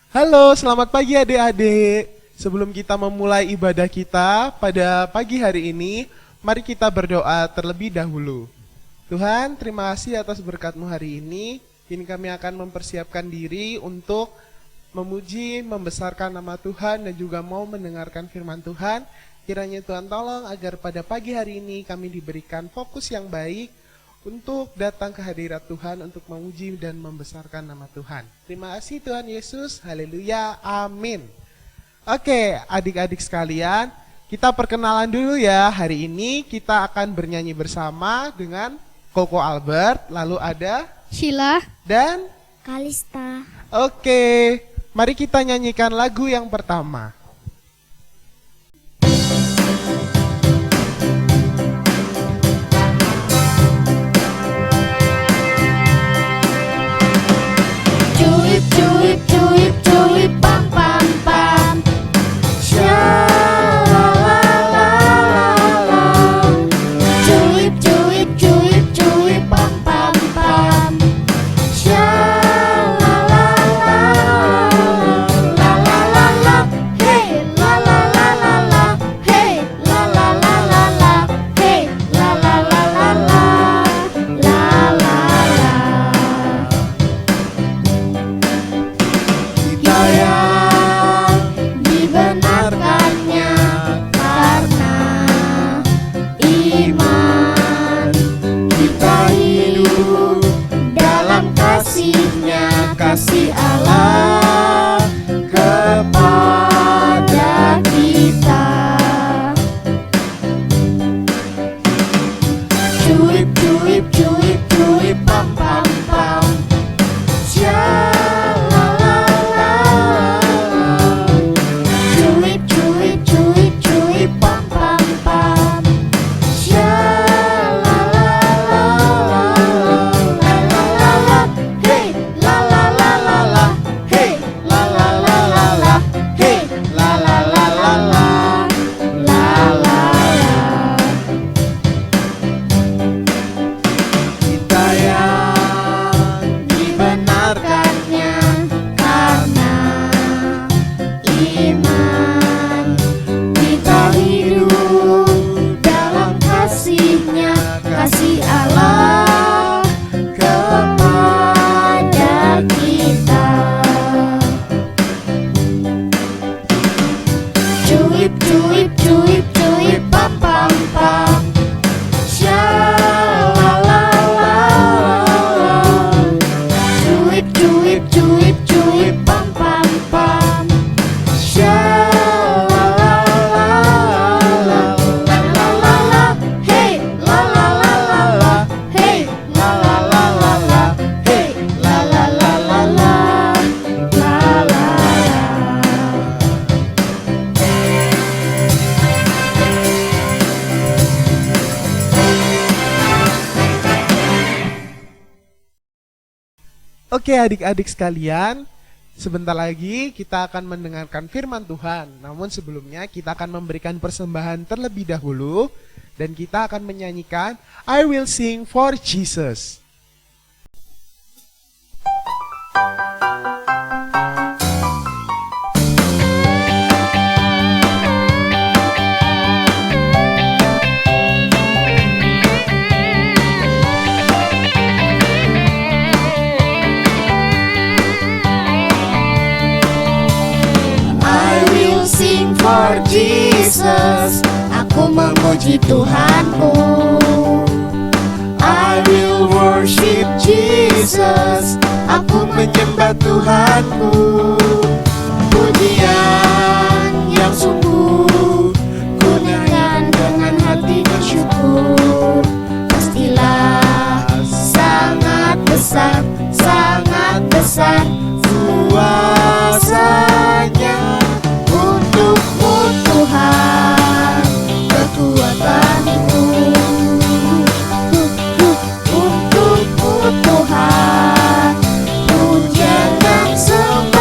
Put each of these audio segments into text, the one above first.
Halo, selamat pagi adik-adik. Sebelum kita memulai ibadah kita pada pagi hari ini, mari kita berdoa terlebih dahulu. Tuhan, terima kasih atas berkat-Mu hari ini. Kini kami akan mempersiapkan diri untuk memuji, membesarkan nama Tuhan dan juga mau mendengarkan firman Tuhan. Kiranya Tuhan tolong agar pada pagi hari ini kami diberikan fokus yang baik untuk datang ke hadirat Tuhan untuk memuji dan membesarkan nama Tuhan. Terima kasih Tuhan Yesus, haleluya, amin. Oke, adik-adik sekalian, kita perkenalan dulu ya. Hari ini kita akan bernyanyi bersama dengan Koko Albert, lalu ada Sheila dan Kalista. Oke, mari kita nyanyikan lagu yang pertama. Cuip cuip cuip cuip pam pam pam. Sha-la-la-la-la-la. Cuip cuip cuip cuip pam pam pam. Sha-la-la-la-la-la-la-la. Hey la-la-la-la-la. Hey la-la-la-la-la. Hey la-la-la-la-la. La-la-la. Kita yang dibenarkannya karena iman. Kita hidup dalam kasih-Nya, kasih Allah kepada kita. Cuip cuip cuip cuip pam pam pam. Cuip cuip cuip cuip pam pam pam. Hey la la la la la. Hey la la la la la. Hey la la la la la. La la la. Kita yang dibenarkannya karena iman. Kita hidup dalam kasih-Nya, kasih Allah kepada kita. Cuip cuip cuip cuip pam pam pam. Sha-la-la-la-la. Cuip cuip cuip cuip pam pam pam. Sha-la-la-la-la-la-la-la. Hey la-la-la-la-la. Hey la-la-la-la-la. Hey la-la-la-la-la. La-la-la. Oke adik-adik sekalian, sebentar lagi kita akan mendengarkan firman Tuhan. Namun sebelumnya kita akan memberikan persembahan terlebih dahulu dan kita akan menyanyikan I Will Sing for Jesus. I will sing for Jesus. Aku memuji Tuhanku. I will worship Jesus. Aku menyembah Tuhanku. Pujian yang sungguh ku nyanyikan dengan hati bersyukur. Pastilah sangat besar kuasa-Nya. Untukmu Tuhan kekuatanku. Untukmu Tuhan pujian dan sembah.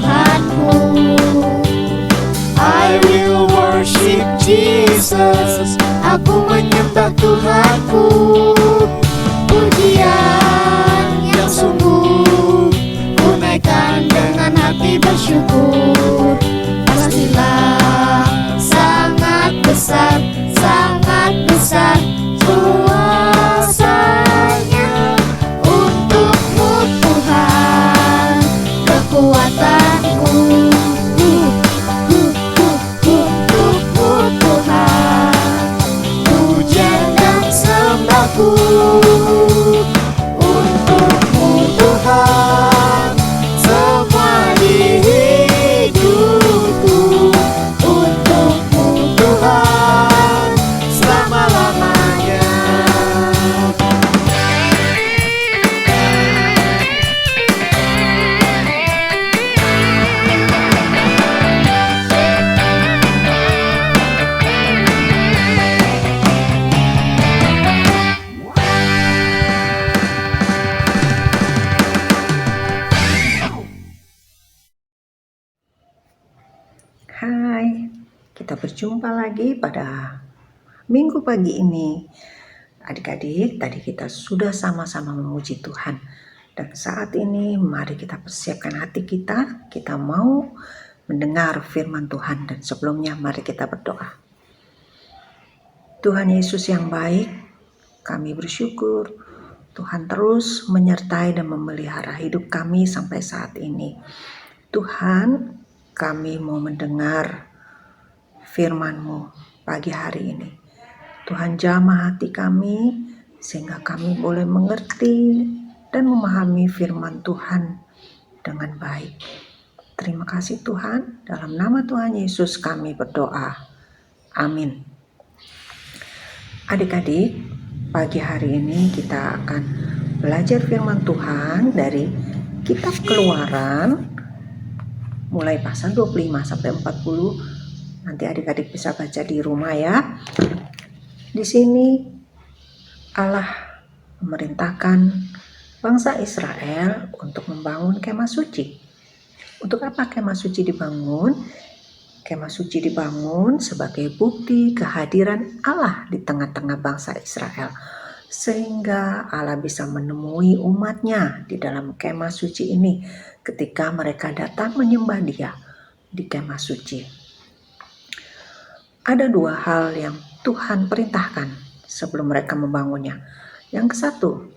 Tuhanku. I will worship Jesus. Aku menyembah Tuhanku. Pujian yang sungguh ku naikkan dengan hati bersyukur. Pastilah sangat besar, sangat besar kuasanya. Untukmu Tuhan kekuatanku. Untukmu Tuhan pujian dan sembahku. Untukmu Tuhan semua di hidupku. Untukmu Tuhan selama-lamanya. Hai, kita berjumpa lagi pada minggu pagi ini. Adik-adik, tadi kita sudah sama-sama memuji Tuhan. Dan saat ini mari kita persiapkan hati kita. Kita mau mendengar firman Tuhan. Dan sebelumnya mari kita berdoa. Tuhan Yesus yang baik, kami bersyukur Tuhan terus menyertai dan memelihara hidup kami sampai saat ini. Tuhan, kami mau mendengar firman-Mu pagi hari ini. Tuhan jamah hati kami sehingga kami boleh mengerti dan memahami firman Tuhan dengan baik. Terima kasih Tuhan, dalam nama Tuhan Yesus kami berdoa. Amin. Adik-adik, pagi hari ini kita akan belajar firman Tuhan dari Kitab Keluaran mulai pasal 25 sampai 40. Nanti adik-adik bisa baca di rumah ya. Di sini Allah memerintahkan bangsa Israel untuk membangun kemah suci. Untuk apa kemah suci dibangun? Kemah suci dibangun sebagai bukti kehadiran Allah di tengah-tengah bangsa Israel. Sehingga Allah bisa menemui umatnya di dalam kemah suci ini ketika mereka datang menyembah Dia di kemah suci. Ada dua hal yang Tuhan perintahkan sebelum mereka membangunnya. Yang kesatu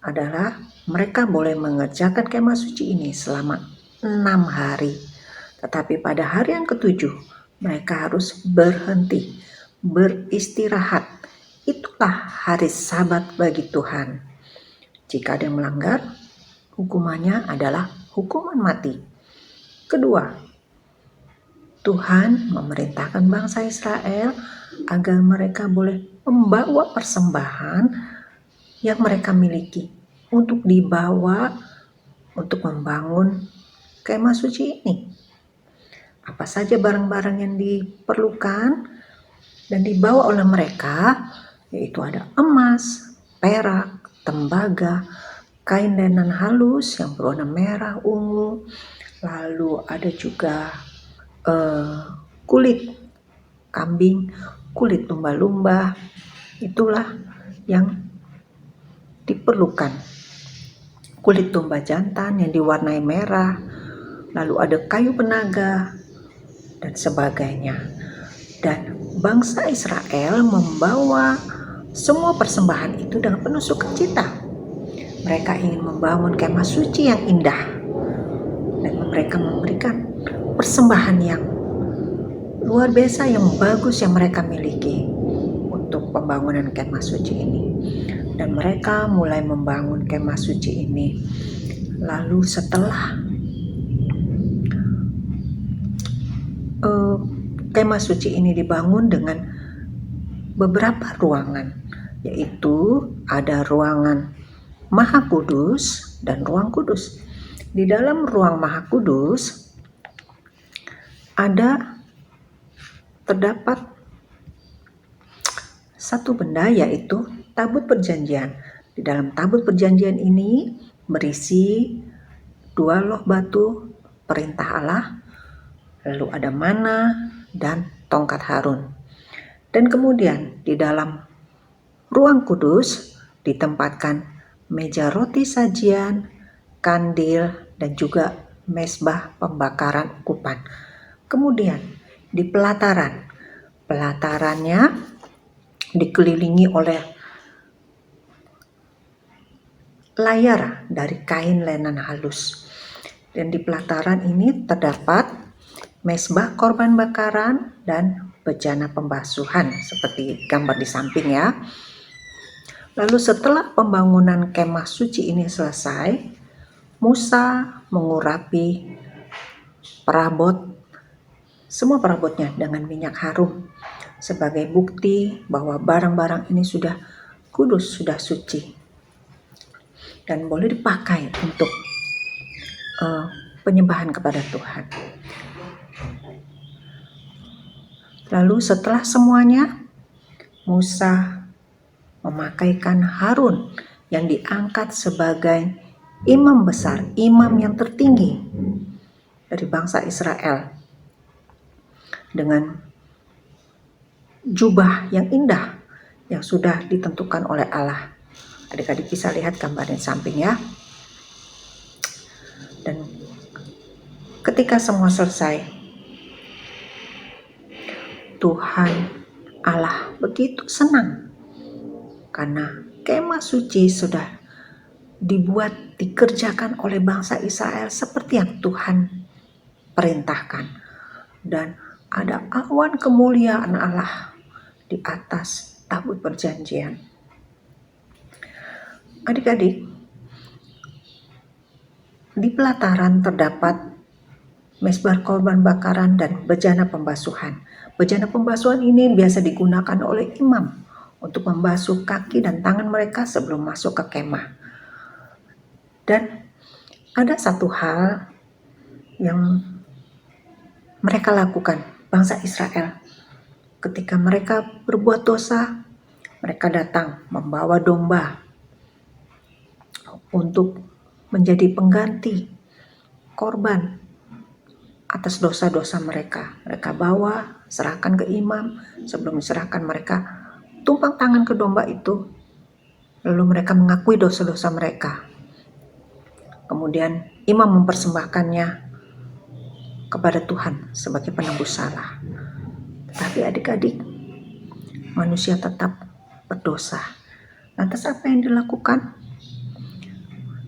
adalah mereka boleh mengerjakan kemah suci ini selama 6 hari. Tetapi pada hari yang ketujuh mereka harus berhenti, beristirahat. Itulah hari Sabat bagi Tuhan. Jika ada yang melanggar, hukumannya adalah hukuman mati. Kedua, Tuhan memerintahkan bangsa Israel agar mereka boleh membawa persembahan yang mereka miliki untuk dibawa untuk membangun kemah suci ini. Apa saja barang-barang yang diperlukan dan dibawa oleh mereka, yaitu ada emas, perak, tembaga, kain lenan halus yang berwarna merah, ungu, lalu ada juga kulit kambing, kulit lumba-lumba. Itulah yang diperlukan. Kulit domba jantan yang diwarnai merah, lalu ada kayu penaga dan sebagainya. Dan bangsa Israel membawa semua persembahan itu dengan penuh sukacita. Mereka ingin membangun kemah suci yang indah dan mereka memberikan persembahan yang luar biasa, yang bagus yang mereka miliki untuk pembangunan kemah suci ini. Dan mereka mulai membangun kemah suci ini. Lalu setelah kemah suci ini dibangun dengan beberapa ruangan, yaitu ada ruangan Maha Kudus dan ruang kudus. Di dalam ruang Maha Kudus terdapat satu benda, yaitu tabut perjanjian. Di dalam tabut perjanjian ini berisi 2 loh batu perintah Allah, lalu ada mana dan tongkat Harun. Dan kemudian di dalam ruang kudus ditempatkan meja roti sajian, kandil, dan juga mezbah pembakaran ukupan. Kemudian di pelatarannya dikelilingi oleh layar dari kain lenan halus. Dan di pelataran ini terdapat mezbah korban bakaran dan bejana pembasuhan seperti gambar di samping ya. Lalu setelah pembangunan kemah suci ini selesai, Musa mengurapi semua perabotnya dengan minyak harum sebagai bukti bahwa barang-barang ini sudah kudus, sudah suci, dan boleh dipakai untuk penyembahan kepada Tuhan. Lalu setelah semuanya, Musa memakaikan Harun yang diangkat sebagai imam besar, imam yang tertinggi dari bangsa Israel, dengan jubah yang indah yang sudah ditentukan oleh Allah. Adik-adik bisa lihat gambar di samping ya. Dan ketika semua selesai, Tuhan Allah begitu senang karena kemah suci sudah dikerjakan oleh bangsa Israel seperti yang Tuhan perintahkan. Dan ada awan kemuliaan Allah di atas tabut perjanjian. Adik-adik, di pelataran terdapat mezbah korban bakaran dan bejana pembasuhan. Bejana pembasuhan ini biasa digunakan oleh imam untuk membasuh kaki dan tangan mereka sebelum masuk ke kemah. Dan ada satu hal yang mereka lakukan, bangsa Israel. Ketika mereka berbuat dosa, mereka datang membawa domba untuk menjadi pengganti korban atas dosa-dosa mereka. Mereka bawa, serahkan ke imam. Sebelum diserahkan, mereka tumpang tangan ke domba itu, lalu mereka mengakui dosa-dosa mereka. Kemudian imam mempersembahkannya kepada Tuhan sebagai penebus salah. Tetapi adik-adik, manusia tetap berdosa. Lantas apa yang dilakukan?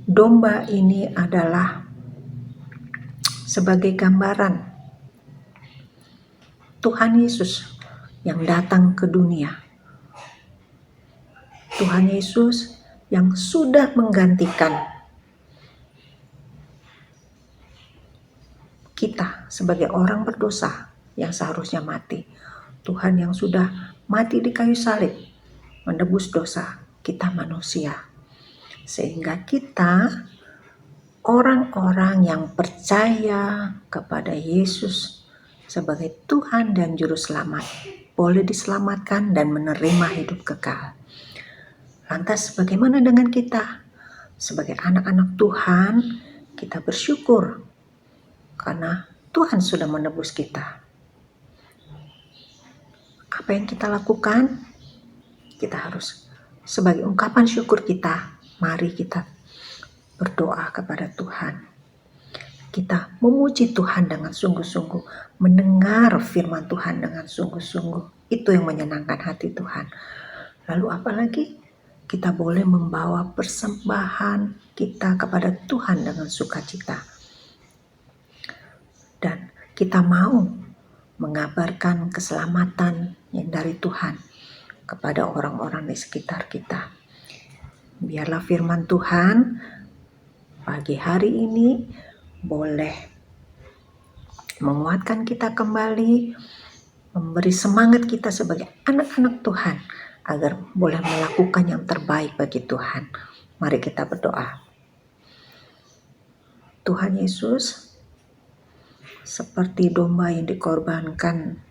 Domba ini adalah sebagai gambaran Tuhan Yesus yang datang ke dunia. Tuhan Yesus yang sudah menggantikan kita sebagai orang berdosa yang seharusnya mati. Tuhan yang sudah mati di kayu salib menebus dosa kita manusia. Sehingga kita, orang-orang yang percaya kepada Yesus sebagai Tuhan dan Juru Selamat, boleh diselamatkan dan menerima hidup kekal. Lantas bagaimana dengan kita? Sebagai anak-anak Tuhan, kita bersyukur karena Tuhan sudah menebus kita. Apa yang kita lakukan? Kita harus, sebagai ungkapan syukur kita, mari kita berdoa kepada Tuhan. Kita memuji Tuhan dengan sungguh-sungguh, mendengar firman Tuhan dengan sungguh-sungguh. Itu yang menyenangkan hati Tuhan. Lalu apalagi? Kita boleh membawa persembahan kita kepada Tuhan dengan sukacita. Dan kita mau mengabarkan keselamatan yang dari Tuhan kepada orang-orang di sekitar kita. Biarlah firman Tuhan pagi hari ini boleh menguatkan kita kembali, memberi semangat kita sebagai anak-anak Tuhan agar boleh melakukan yang terbaik bagi Tuhan. Mari kita berdoa. Tuhan Yesus, seperti domba yang dikorbankan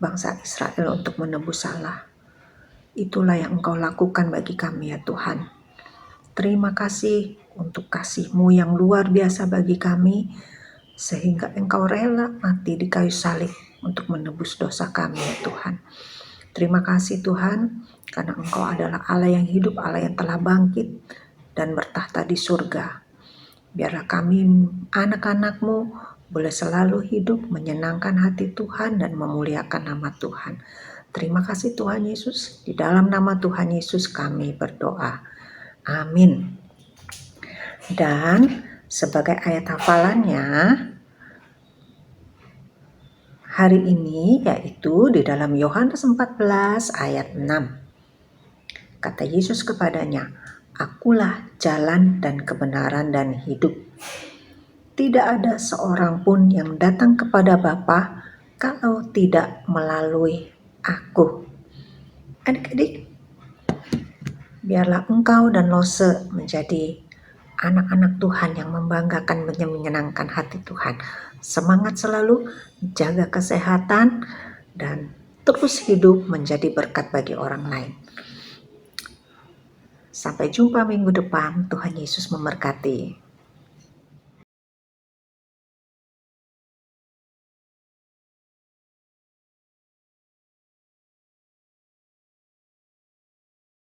bangsa Israel untuk menebus salah, itulah yang Engkau lakukan bagi kami ya Tuhan. Terima kasih untuk kasih-Mu yang luar biasa bagi kami, sehingga Engkau rela mati di kayu salib untuk menebus dosa kami ya Tuhan. Terima kasih Tuhan, karena Engkau adalah Allah yang hidup, Allah yang telah bangkit dan bertahta di surga. Biarlah kami anak-anak-Mu boleh selalu hidup menyenangkan hati Tuhan dan memuliakan nama Tuhan. Terima kasih Tuhan Yesus, di dalam nama Tuhan Yesus kami berdoa. Amin. Dan sebagai ayat hafalannya hari ini yaitu di dalam Yohanes 14 ayat 6. Kata Yesus kepadanya, "Akulah jalan dan kebenaran dan hidup. Tidak ada seorang pun yang datang kepada Bapa kalau tidak melalui Aku." Adik-adik, biarlah engkau dan Lose menjadi anak-anak Tuhan yang membanggakan, menyenangkan hati Tuhan. Semangat selalu, jaga kesehatan, dan terus hidup menjadi berkat bagi orang lain. Sampai jumpa minggu depan. Tuhan Yesus memberkati.